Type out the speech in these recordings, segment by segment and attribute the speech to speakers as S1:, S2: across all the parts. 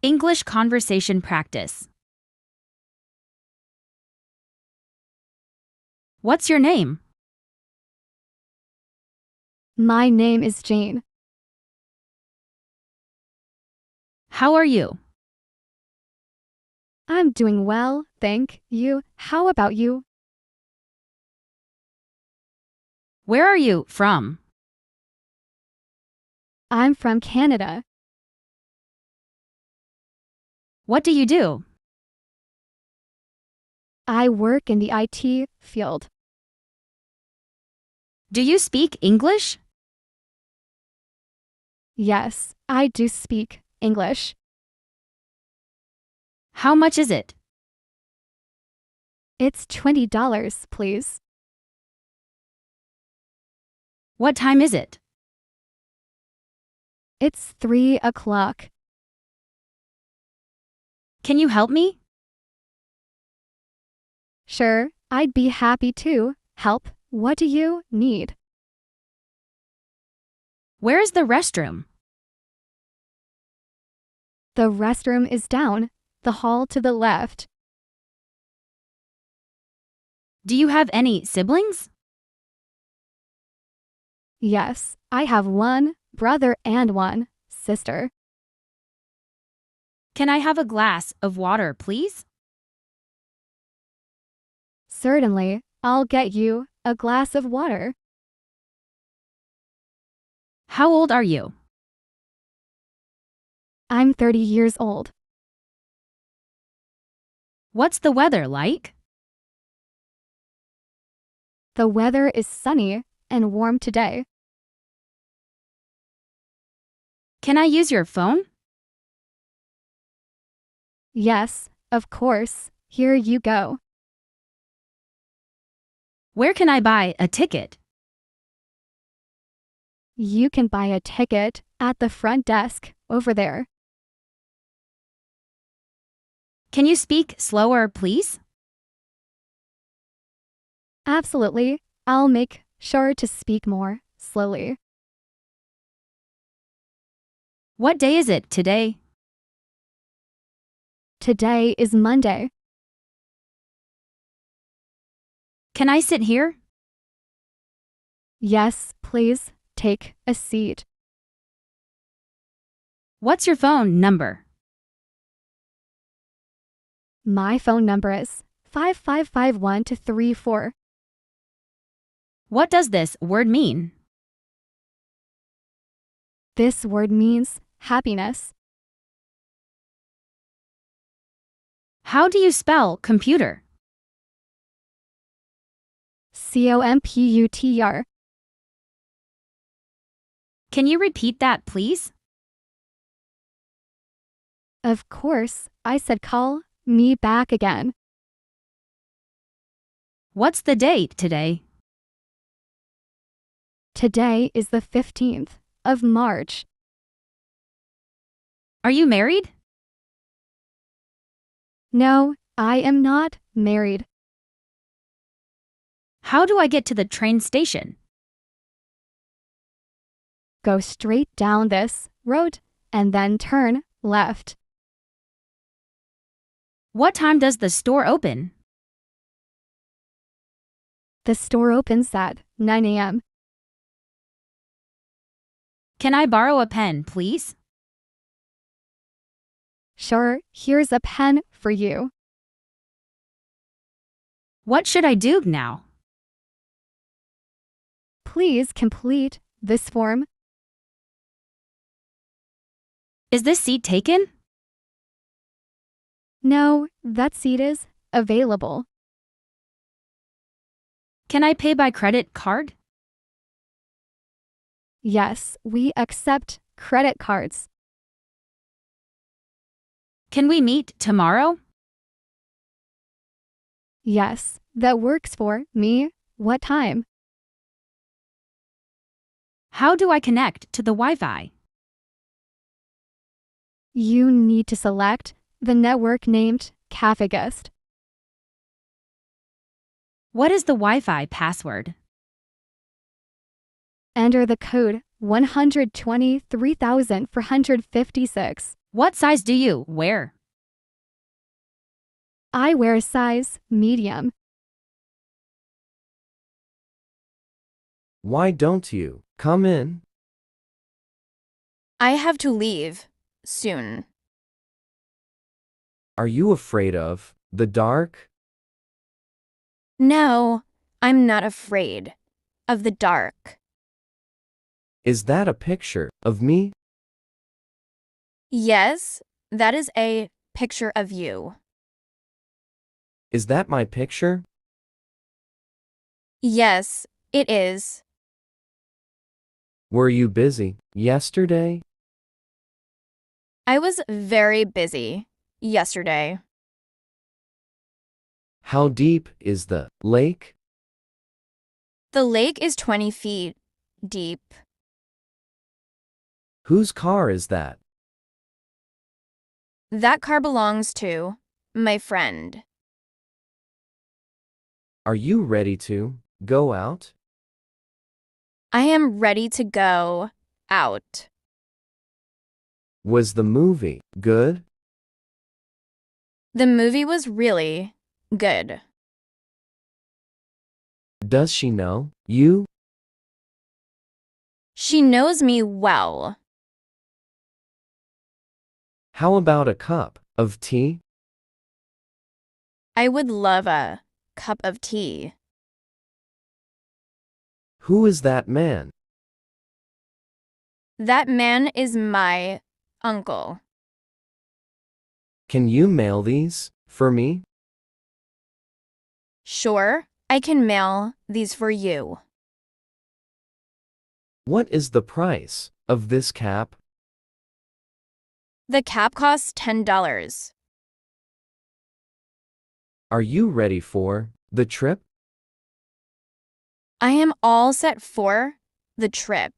S1: English conversation practice. What's your name?
S2: My name is Jane.
S1: How are you?
S2: I'm doing well, thank you. How about you?
S1: Where are you from?
S2: I'm from Canada.
S1: What do you do?
S2: I work in the IT field.
S1: Do you speak English?
S2: Yes, I do speak English.
S1: How much is it?
S2: It's $20, please.
S1: What time is it?
S2: It's 3 o'clock.
S1: Can you help me?
S2: Sure, I'd be happy to help. What do you need?
S1: Where is the restroom?
S2: The restroom is down the hall to the left.
S1: Do you have any siblings?
S2: Yes, I have one brother and one sister.
S1: Can I have a glass of water, please?
S2: Certainly, I'll get you a glass of water.
S1: How old are you?
S2: I'm 30 years old.
S1: What's the weather like?
S2: The weather is sunny and warm today.
S1: Can I use your phone?
S2: Yes, of course. Here you go.
S1: Where can I buy a ticket?
S2: You can buy a ticket at the front desk over there.
S1: Can you speak slower, please?
S2: Absolutely. I'll make sure to speak more slowly.
S1: What day is it today?
S2: Today is Monday.
S1: Can I sit here?
S2: Yes, please take a seat.
S1: What's your phone number?
S2: My phone number is 5551-234.
S1: What does this word mean?
S2: This word means happiness.
S1: How do you spell computer?
S2: COMPUTER.
S1: Can you repeat that, please?
S2: Of course, I said call me back again.
S1: What's the date today?
S2: Today is the 15th of March.
S1: Are you married?
S2: No, I am not married.
S1: How do I get to the train station?
S2: Go straight down this road and then turn left.
S1: What time does the store open?
S2: The store opens at 9 a.m.
S1: Can I borrow a pen, please?
S2: Sure, here's a pen for you.
S1: What should I do now?
S2: Please complete this form.
S1: Is this seat taken?
S2: No, that seat is available.
S1: Can I pay by credit card?
S2: Yes, we accept credit cards.
S1: Can we meet tomorrow?
S2: Yes, that works for me. What time?
S1: How do I connect to the Wi-Fi?
S2: You need to select the network named CafeGuest.
S1: What is the Wi-Fi password?
S2: Enter the code 123,456.
S1: What size do you wear?
S2: I wear a size medium.
S3: Why don't you come in?
S4: I have to leave soon.
S3: Are you afraid of the dark?
S4: No, I'm not afraid of the dark.
S3: Is that a picture of me?
S4: Yes, that is a picture of you.
S3: Is that my picture?
S4: Yes, it is.
S3: Were you busy yesterday?
S4: I was very busy yesterday.
S3: How deep is the lake?
S4: The lake is 20 feet deep.
S3: Whose car is that?
S4: That car belongs to my friend.
S3: Are you ready to go out?
S4: I am ready to go out.
S3: Was the movie good?
S4: The movie was really good.
S3: Does she know you?
S4: She knows me well.
S3: How about a cup of tea?
S4: I would love a cup of tea.
S3: Who is that man?
S4: That man is my uncle.
S3: Can you mail these for me?
S4: Sure, I can mail these for you.
S3: What is the price of this cap?
S4: The cap costs $10.
S3: Are you ready for the trip?
S4: I am all set for the trip.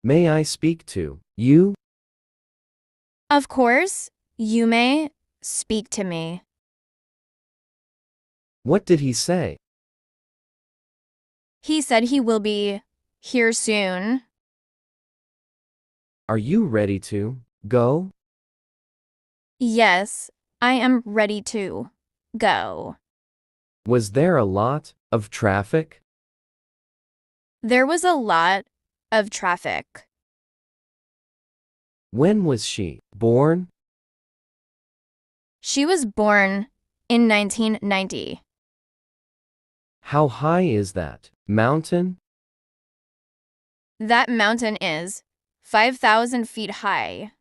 S3: May I speak to you?
S4: Of course, you may speak to me.
S3: What did he say?
S4: He said he will be here soon.
S3: Are you ready to go?
S4: Yes, I am ready to go.
S3: Was there a lot of traffic?
S4: There was a lot of traffic.
S3: When was she born?
S4: She was born in 1990.
S3: How high is that mountain?
S4: That mountain is 5,000 feet high.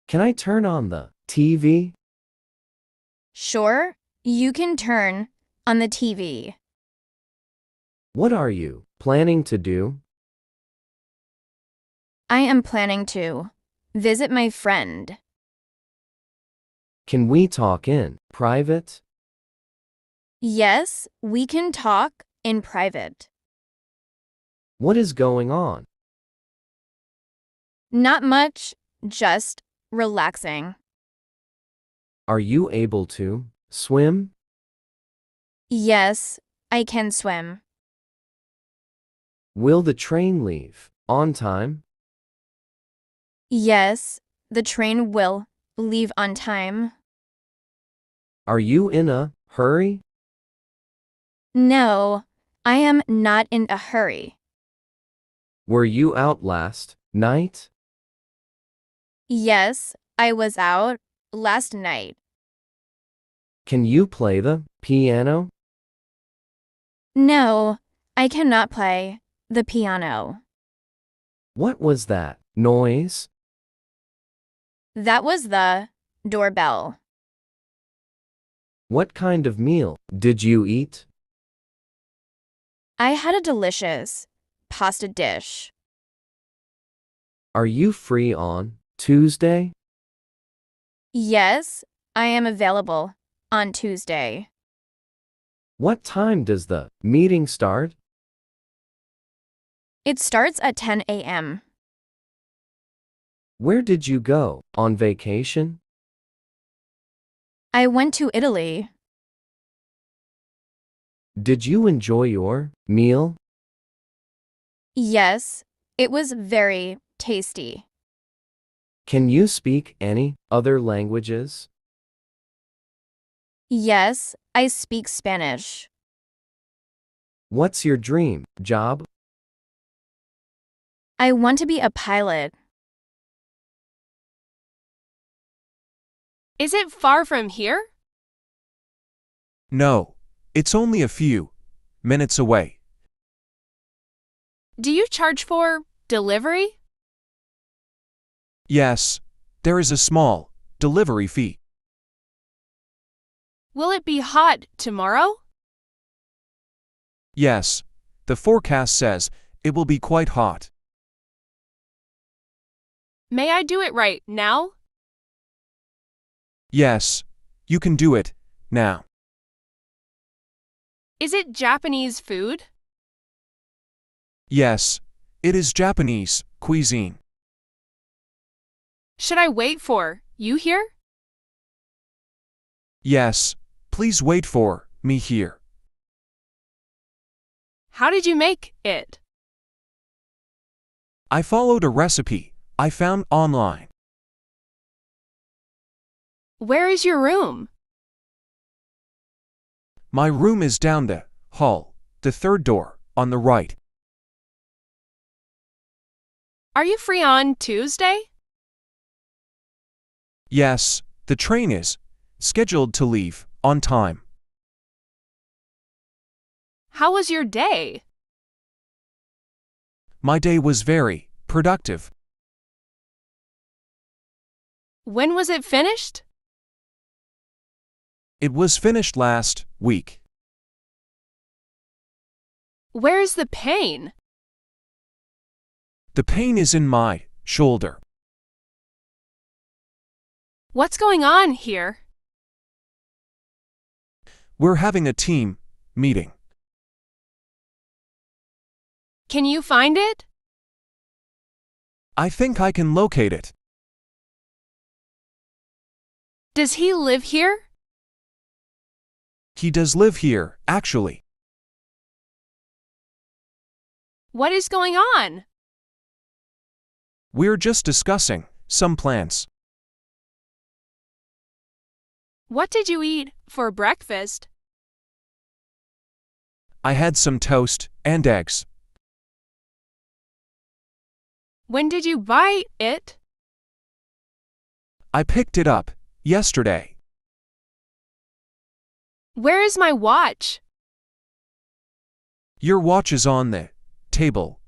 S3: Can I turn on the TV?
S4: Sure, you can turn on the TV.
S3: What are you planning to do?
S4: I am planning to visit my friend.
S3: Can we talk in private?
S4: Yes, we can talk in private.
S3: What is going on?
S4: Not much, just relaxing.
S3: Are you able to swim?
S4: Yes, I can swim.
S3: Will the train leave on time?
S4: Yes, the train will leave on time.
S3: Are you in a hurry?
S4: No, I am not in a hurry.
S3: Were you out last night?
S4: Yes, I was out last night.
S3: Can you play the piano?
S4: No, I cannot play the piano.
S3: What was that noise?
S4: That was the doorbell.
S3: What kind of meal did you eat?
S4: I had a delicious pasta dish.
S3: Are you free on Tuesday?
S4: Yes, I am available on Tuesday.
S3: What time does the meeting start?
S4: It starts at 10 a.m.
S3: Where did you go on vacation?
S4: I went to Italy.
S3: Did you enjoy your meal?
S4: Yes, it was very tasty.
S3: Can you speak any other languages?
S4: Yes, I speak Spanish.
S3: What's your dream job?
S4: I want to be a pilot.
S5: Is it far from here?
S6: No, it's only a few minutes away.
S5: Do you charge for delivery?
S6: Yes, there is a small delivery fee.
S5: Will it be hot tomorrow?
S6: Yes, the forecast says it will be quite hot.
S5: May I do it right now?
S6: Yes, you can do it now.
S5: Is it Japanese food?
S6: Yes, it is Japanese cuisine.
S5: Should I wait for you here?
S6: Yes, please wait for me here.
S5: How did you make it?
S6: I followed a recipe I found online.
S5: Where is your room?
S6: My room is down the hall, the third door on the right.
S5: Are you free on Tuesday?
S6: Yes, the train is scheduled to leave on time.
S5: How was your day?
S6: My day was very productive.
S5: When was it finished?
S6: It was finished last week.
S5: Where is the pain?
S6: The pain is in my shoulder.
S5: What's going on here?
S6: We're having a team meeting.
S5: Can you find it?
S6: I think I can locate it.
S5: Does he live here?
S6: He does live here, actually.
S5: What is going on?
S6: We're just discussing some plans.
S5: What did you eat for breakfast?
S6: I had some toast and eggs.
S5: When did you buy it?
S6: I picked it up yesterday.
S5: Where is my watch?
S6: Your watch is on the table.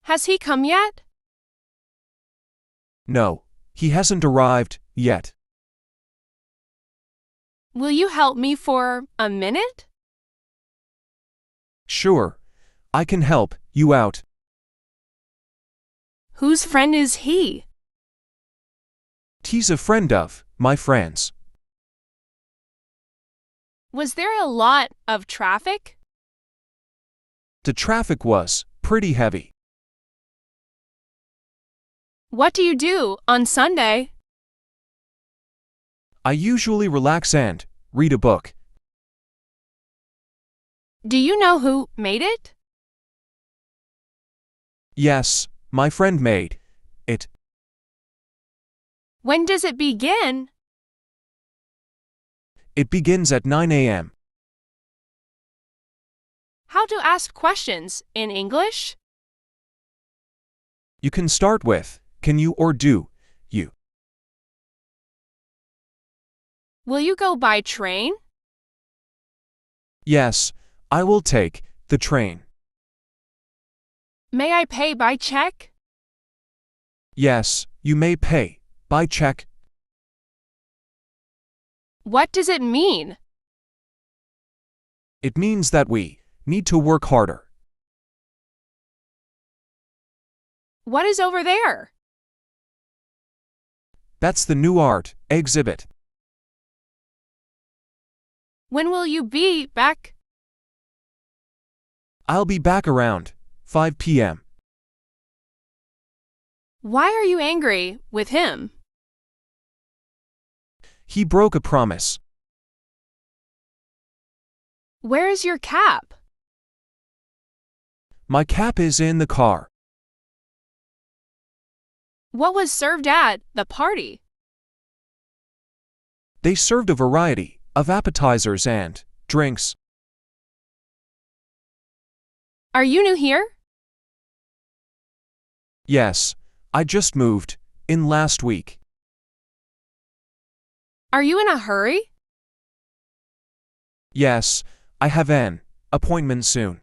S5: Has he come yet?
S6: No, he hasn't arrived yet.
S5: Will you help me for a minute?
S6: Sure, I can help you out.
S5: Whose friend is he?
S6: He's a friend of my friend's.
S5: Was there a lot of traffic?
S6: The traffic was pretty heavy.
S5: What do you do on Sunday?
S6: I usually relax and read a book.
S5: Do you know who made it?
S6: Yes, my friend made it.
S5: When does it begin?
S6: It begins at 9 a.m.
S5: How to ask questions in English?
S6: You can start with, can you or do you?
S5: Will you go by train?
S6: Yes, I will take the train.
S5: May I pay by check?
S6: Yes, you may pay by check.
S5: What does it mean?
S6: It means that we need to work harder.
S5: What is over there?
S6: That's the new art exhibit.
S5: When will you be back?
S6: I'll be back around 5 p.m.
S5: Why are you angry with him?
S6: He broke a promise.
S5: Where is your cap?
S6: My cap is in the car.
S5: What was served at the party?
S6: They served a variety of appetizers and drinks.
S5: Are you new here?
S6: Yes, I just moved in last week.
S5: Are you in a hurry?
S6: Yes, I have an appointment soon.